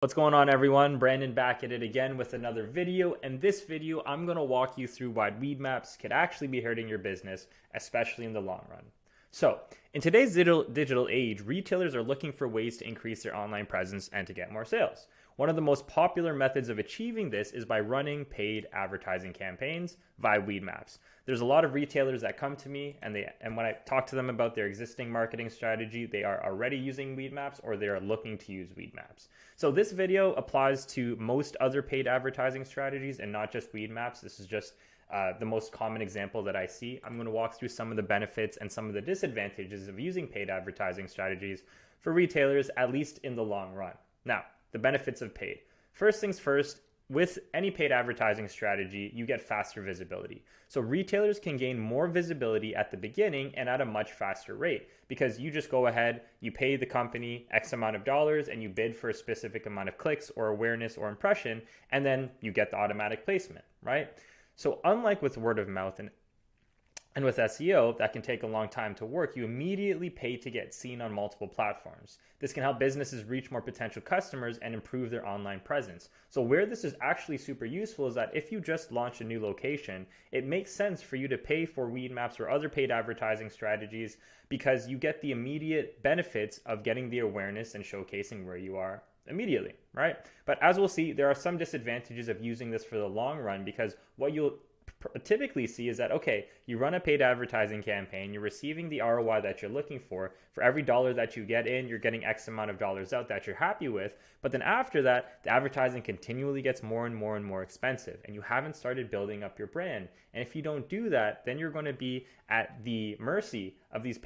What's going on, everyone? Brandon back at it again with another video. And this video, I'm going to walk you through why Weedmaps could actually be hurting your business, especially in the long run. So, in today's digital age, retailers are looking for ways to increase their online presence and to get more sales. One of the most popular methods of achieving this is by running paid advertising campaigns via Weedmaps. There's a lot of retailers that come to me and when I talk to them about their existing marketing strategy, they are already using Weedmaps or they are looking to use Weedmaps. So this video applies to most other paid advertising strategies and not just Weedmaps. This is just the most common example that I see. I'm going to walk through some of the benefits and some of the disadvantages of using paid advertising strategies for retailers, at least in the long run. Now, the benefits of paid. First things first, with any paid advertising strategy, you get faster visibility. So retailers can gain more visibility at the beginning and at a much faster rate because you just go ahead, you pay the company X amount of dollars and you bid for a specific amount of clicks or awareness or impression, and then you get the automatic placement, right? So unlike with word of mouth and with SEO, that can take a long time to work, you immediately pay to get seen on multiple platforms. This can help businesses reach more potential customers and improve their online presence. So where this is actually super useful is that if you just launch a new location, it makes sense for you to pay for Weedmaps or other paid advertising strategies because you get the immediate benefits of getting the awareness and showcasing where you are immediately, right? But as we'll see, there are some disadvantages of using this for the long run because what you'll typically see is that, okay, you run a paid advertising campaign, you're receiving the ROI that you're looking for every dollar that you get in, you're getting X amount of dollars out that you're happy with. But then after that, the advertising continually gets more and more and more expensive and you haven't started building up your brand. And if you don't do that, then you're going to be at the mercy of these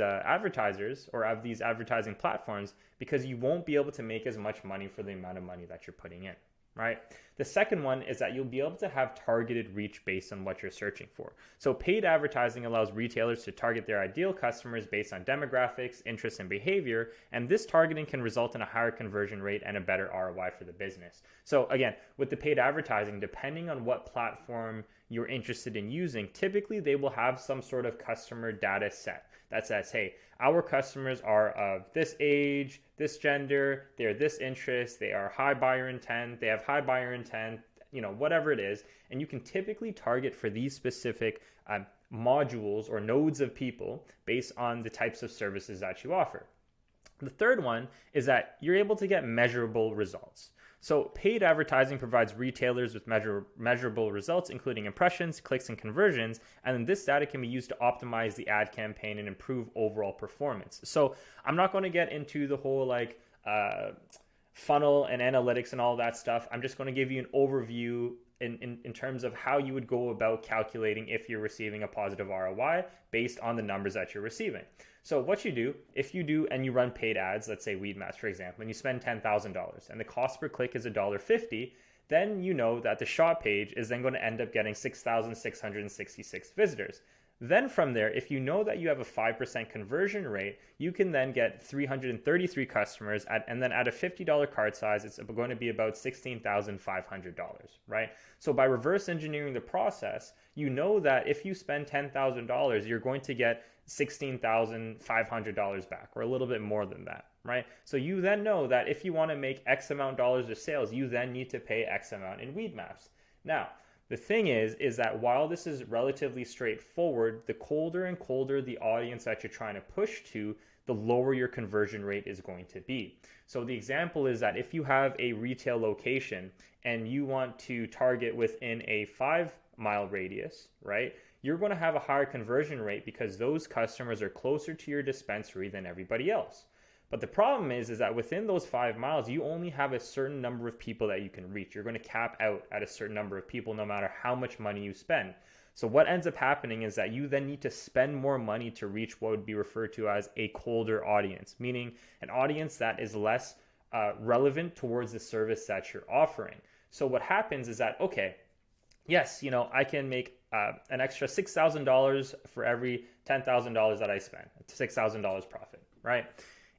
advertisers or of these advertising platforms because you won't be able to make as much money for the amount of money that you're putting in. Right? The second one is that you'll be able to have targeted reach based on what you're searching for. So paid advertising allows retailers to target their ideal customers based on demographics, interests, and behavior, and this targeting can result in a higher conversion rate and a better ROI for the business. So again, with the paid advertising, depending on what platform you're interested in using, typically they will have some sort of customer data set that says, hey, our customers are of this age, this gender, they're this interest, they are high buyer intent, they have high buyer intent, whatever it is. And you can typically target for these specific modules or nodes of people based on the types of services that you offer. The third one is that you're able to get measurable results. So paid advertising provides retailers with measurable results, including impressions, clicks, and conversions. And then this data can be used to optimize the ad campaign and improve overall performance. So I'm not going to get into the whole funnel and analytics and all that stuff. I'm just going to give you an overview in terms of how you would go about calculating if you're receiving a positive ROI based on the numbers that you're receiving. So what you do, if you do and you run paid ads, let's say Weedmaps, for example, and you spend $10,000 and the cost per click is $1.50, then you know that the shop page is then going to end up getting 6,666 visitors. Then from there, if you know that you have a 5% conversion rate, you can then get 333 customers and then at a $50 cart size, it's going to be about $16,500, right? So by reverse engineering the process, you know that if you spend $10,000, you're going to get $16,500 back or a little bit more than that, right? So you then know that if you want to make X amount of dollars of sales, you then need to pay X amount in Weedmaps. Now, the thing is that while this is relatively straightforward, the colder and colder the audience that you're trying to push to, the lower your conversion rate is going to be. So the example is that if you have a retail location and you want to target within a 5-mile radius, right? You're going to have a higher conversion rate because those customers are closer to your dispensary than everybody else. But the problem is that within those 5 miles, you only have a certain number of people that you can reach. You're going to cap out at a certain number of people no matter how much money you spend. So what ends up happening is that you then need to spend more money to reach what would be referred to as a colder audience, meaning an audience that is less relevant towards the service that you're offering. So what happens is that, okay, yes, I can make an extra $6,000 for every $10,000 that I spend, $6,000 profit, right?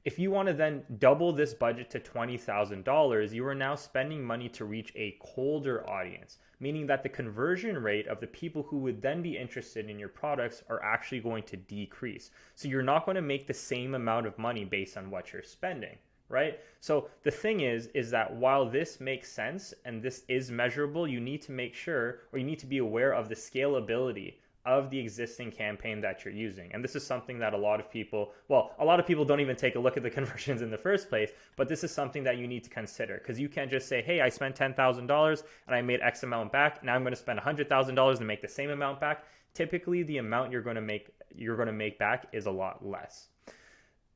If you want to then double this budget to $20,000, you are now spending money to reach a colder audience, meaning that the conversion rate of the people who would then be interested in your products are actually going to decrease. So you're not going to make the same amount of money based on what you're spending, right? So the thing is that while this makes sense and this is measurable, you need to make sure, or you need to be aware of the scalability of the existing campaign that you're using. And this is something that a lot of people don't even take a look at the conversions in the first place, but this is something that you need to consider, because you can't just say, hey, I spent $10,000 and I made X amount back. Now I'm going to spend $100,000 to make the same amount back. Typically, the amount you're going to make back is a lot less.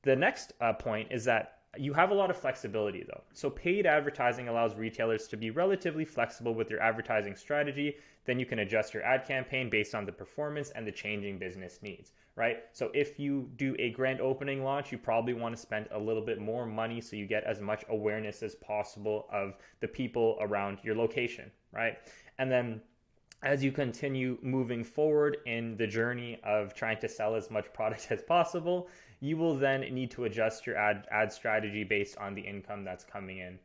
The next point is that you have a lot of flexibility though. So paid advertising allows retailers to be relatively flexible with their advertising strategy. Then you can adjust your ad campaign based on the performance and the changing business needs, right? So if you do a grand opening launch, you probably want to spend a little bit more money so you get as much awareness as possible of the people around your location, right? And then as you continue moving forward in the journey of trying to sell as much product as possible, you will then need to adjust your ad strategy based on the income that's coming in,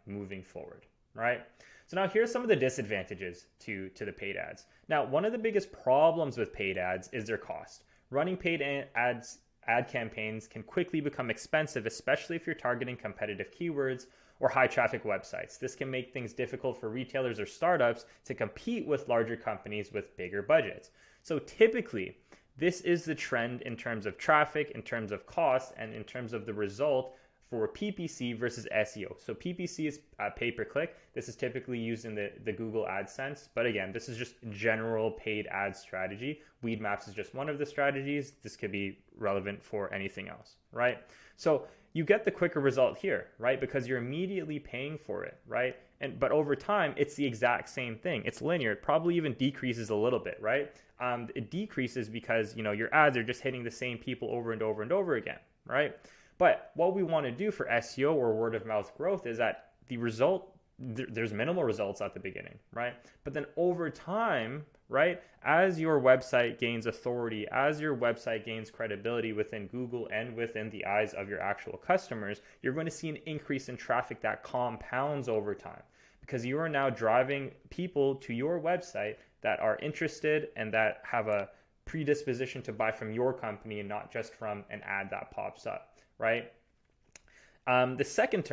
moving forward, right? So now here's some of the disadvantages to the paid ads. Now, one of the biggest problems with paid ads is their cost. Running paid ad campaigns can quickly become expensive, especially if you're targeting competitive keywords or high traffic websites. This can make things difficult for retailers or startups to compete with larger companies with bigger budgets. So typically, this is the trend in terms of traffic, in terms of cost, and in terms of the result for PPC versus SEO. So PPC is pay-per-click. This is typically used in the Google AdSense. But again, this is just general paid ad strategy. Weedmaps is just one of the strategies. This could be relevant for anything else, right? So you get the quicker result here, right? Because you're immediately paying for it, right? But over time, it's the exact same thing. It's linear. It probably even decreases a little bit, right? It decreases because your ads are just hitting the same people over and over and over again, right? But what we want to do for SEO or word of mouth growth is that the result, there's minimal results at the beginning, right? But then over time, right, as your website gains authority, as your website gains credibility within Google and within the eyes of your actual customers, you're going to see an increase in traffic that compounds over time, because you are now driving people to your website that are interested and that have a predisposition to buy from your company and not just from an ad that pops up. Right. The second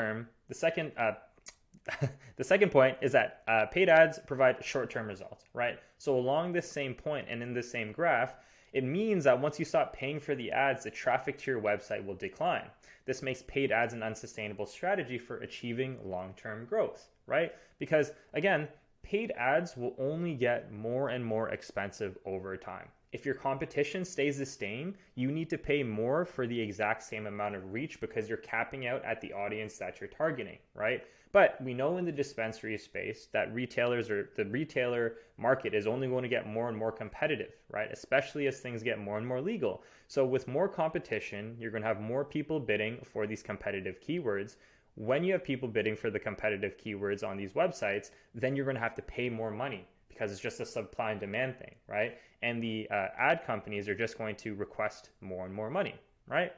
point is that paid ads provide short-term results, right? So along this same point and in this same graph, it means that once you stop paying for the ads, the traffic to your website will decline. This makes paid ads an unsustainable strategy for achieving long-term growth, right? Because again, paid ads will only get more and more expensive over time. If your competition stays the same, you need to pay more for the exact same amount of reach because you're capping out at the audience that you're targeting, right? But we know in the dispensary space that retailers or the retailer market is only going to get more and more competitive, right? Especially as things get more and more legal. So with more competition, you're going to have more people bidding for these competitive keywords. When you have people bidding for the competitive keywords on these websites, then you're going to have to pay more money, because it's just a supply and demand thing, right? And the ad companies are just going to request more and more money, right?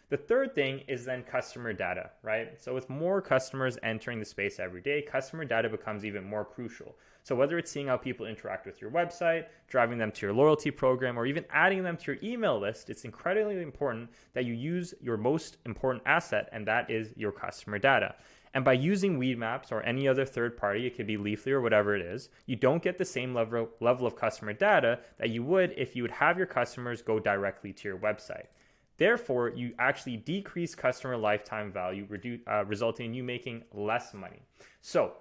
The third thing is then customer data, right? So with more customers entering the space every day, customer data becomes even more crucial. So whether it's seeing how people interact with your website, driving them to your loyalty program, or even adding them to your email list, it's incredibly important that you use your most important asset, and that is your customer data. And by using Weedmaps or any other third party, it could be Leafly or whatever it is, you don't get the same level of customer data that you would if you would have your customers go directly to your website. Therefore, you actually decrease customer lifetime value, resulting in you making less money. So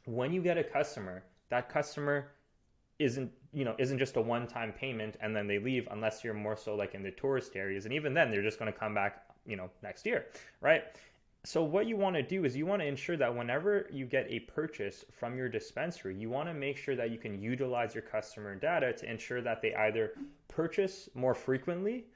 when you get a customer, that customer isn't just a one-time payment and then they leave, unless you're more so like in the tourist areas. And even then, they're just going to come back, next year, right? So what you want to do is you want to ensure that whenever you get a purchase from your dispensary, you want to make sure that you can utilize your customer data to ensure that they either purchase more frequently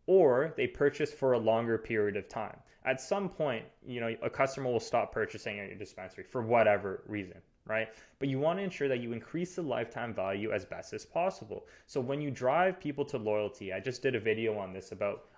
or they purchase for a longer period of time. At some point, a customer will stop purchasing at your dispensary for whatever reason, right? But you want to ensure that you increase the lifetime value as best as possible. So when you drive people to loyalty, I just did a video on this about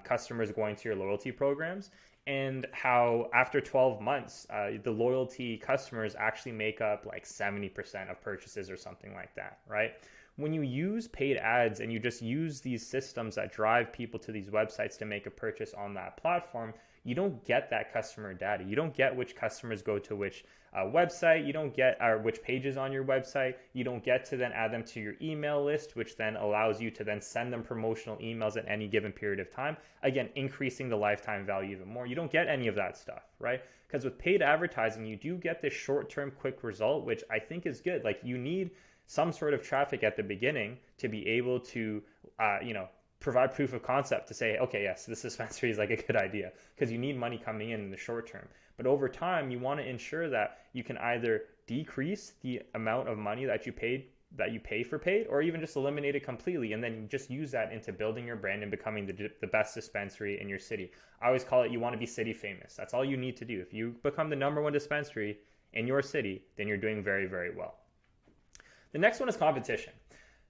customers going to your loyalty programs, and how after 12 months, the loyalty customers actually make up like 70% of purchases or something like that, right? When you use paid ads and you just use these systems that drive people to these websites to make a purchase on that platform, you don't get that customer data. You don't get which customers go to which website. You don't get which pages on your website. You don't get to then add them to your email list, which then allows you to then send them promotional emails at any given period of time. Again, increasing the lifetime value even more. You don't get any of that stuff, right? Because with paid advertising, you do get this short-term quick result, which I think is good. Like, you need some sort of traffic at the beginning to be able to, provide proof of concept to say, okay, yes, this dispensary is like a good idea, because you need money coming in the short term. But over time, you want to ensure that you can either decrease the amount of money that you pay for paid, or even just eliminate it completely, and then you just use that into building your brand and becoming the best dispensary in your city. I always call it, you want to be city famous. That's all you need to do. If you become the number one dispensary in your city, then you're doing very, very well. The next one is competition.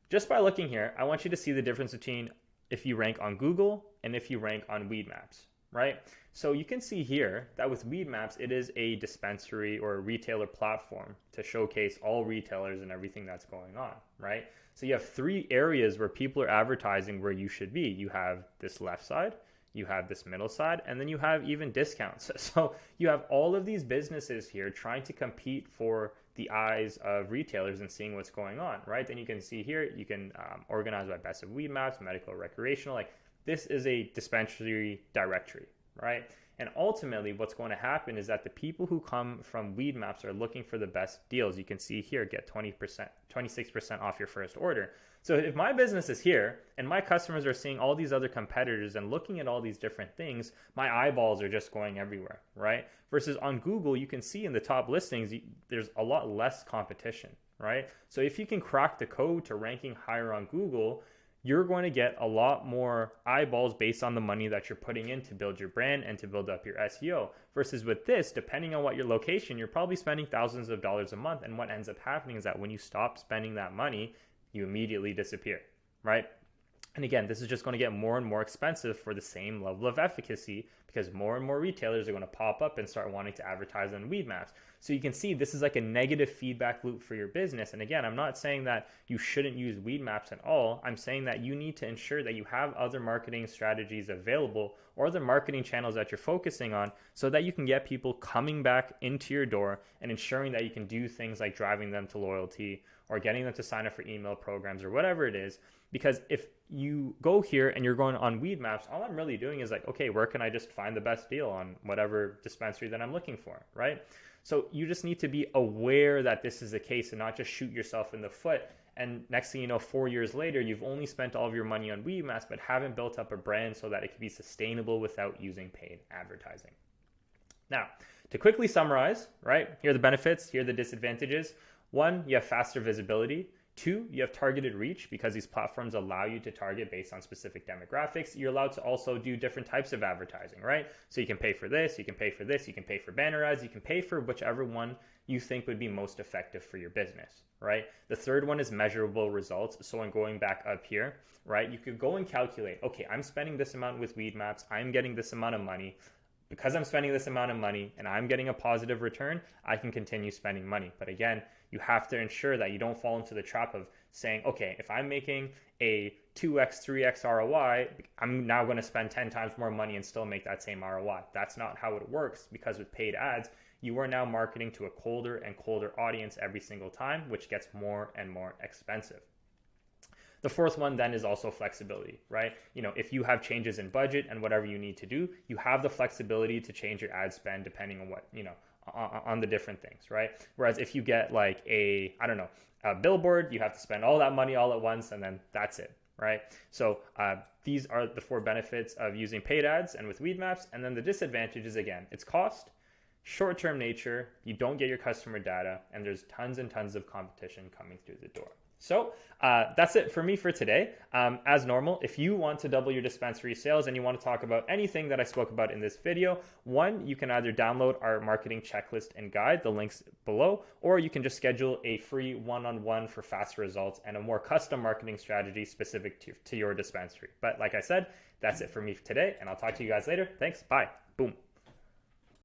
Just by looking here, I want you to see the difference between if you rank on Google and if you rank on Weedmaps, right? So you can see here that with Weedmaps, it is a dispensary or a retailer platform to showcase all retailers and everything that's going on, right? So you have 3 areas where people are advertising where you should be. You have this left side, you have this middle side, and then you have even discounts. So you have all of these businesses here trying to compete for the eyes of retailers and seeing what's going on, right? Then you can see here, you can organize by best of Weedmaps, medical, recreational. Like, this is a dispensary directory, right? And ultimately, what's going to happen is that the people who come from Weedmaps are looking for the best deals. You can see here, get 20%, 26% off your first order. So if my business is here and my customers are seeing all these other competitors and looking at all these different things, my eyeballs are just going everywhere, right? Versus on Google, you can see in the top listings, there's a lot less competition, right? So if you can crack the code to ranking higher on Google, you're going to get a lot more eyeballs based on the money that you're putting in to build your brand and to build up your SEO. Versus with this, depending on what your location, you're probably spending thousands of dollars a month. And what ends up happening is that when you stop spending that money, you immediately disappear, right? And again, this is just going to get more and more expensive for the same level of efficacy, because more and more retailers are going to pop up and start wanting to advertise on Weedmaps. So you can see this is like a negative feedback loop for your business. And again, I'm not saying that you shouldn't use Weedmaps at all. I'm saying that you need to ensure that you have other marketing strategies available or the marketing channels that you're focusing on, so that you can get people coming back into your door and ensuring that you can do things like driving them to loyalty or getting them to sign up for email programs or whatever it is. Because if you go here and you're going on Weedmaps, all I'm really doing is like, okay, where can I just find the best deal on whatever dispensary that I'm looking for, right? So you just need to be aware that this is the case and not just shoot yourself in the foot. And next thing you know, 4 years later, you've only spent all of your money on Weedmaps, but haven't built up a brand so that it can be sustainable without using paid advertising. Now, to quickly summarize, right, here are the benefits, here are the disadvantages. 1, you have faster visibility. 2, you have targeted reach, because these platforms allow you to target based on specific demographics. You're allowed to also do different types of advertising, right? So you can pay for this, you can pay for this, you can pay for banner ads, you can pay for whichever one you think would be most effective for your business, right? The third one is measurable results. So when going back up here, right, you could go and calculate, okay, I'm spending this amount with Weedmaps, I'm getting this amount of money. Because I'm spending this amount of money and I'm getting a positive return, I can continue spending money. But again, you have to ensure that you don't fall into the trap of saying, okay, if I'm making a 2x, 3x ROI, I'm now going to spend 10 times more money and still make that same ROI. That's not how it works, because with paid ads, you are now marketing to a colder and colder audience every single time, which gets more and more expensive. The fourth one then is also flexibility, right? If you have changes in budget and whatever you need to do, you have the flexibility to change your ad spend depending on what, on the different things, right? Whereas if you get like a billboard, you have to spend all that money all at once and then that's it, right? So these are the 4 benefits of using paid ads and with Weedmaps. And then the disadvantages, again, it's cost, short-term nature, you don't get your customer data, and there's tons and tons of competition coming through the door. So that's it for me for today. As normal, if you want to double your dispensary sales and you want to talk about anything that I spoke about in this video, 1, you can either download our marketing checklist and guide, the links below, or you can just schedule a free one-on-one for faster results and a more custom marketing strategy specific to your dispensary. But like I said, that's it for me today, and I'll talk to you guys later. Thanks. Bye. Boom.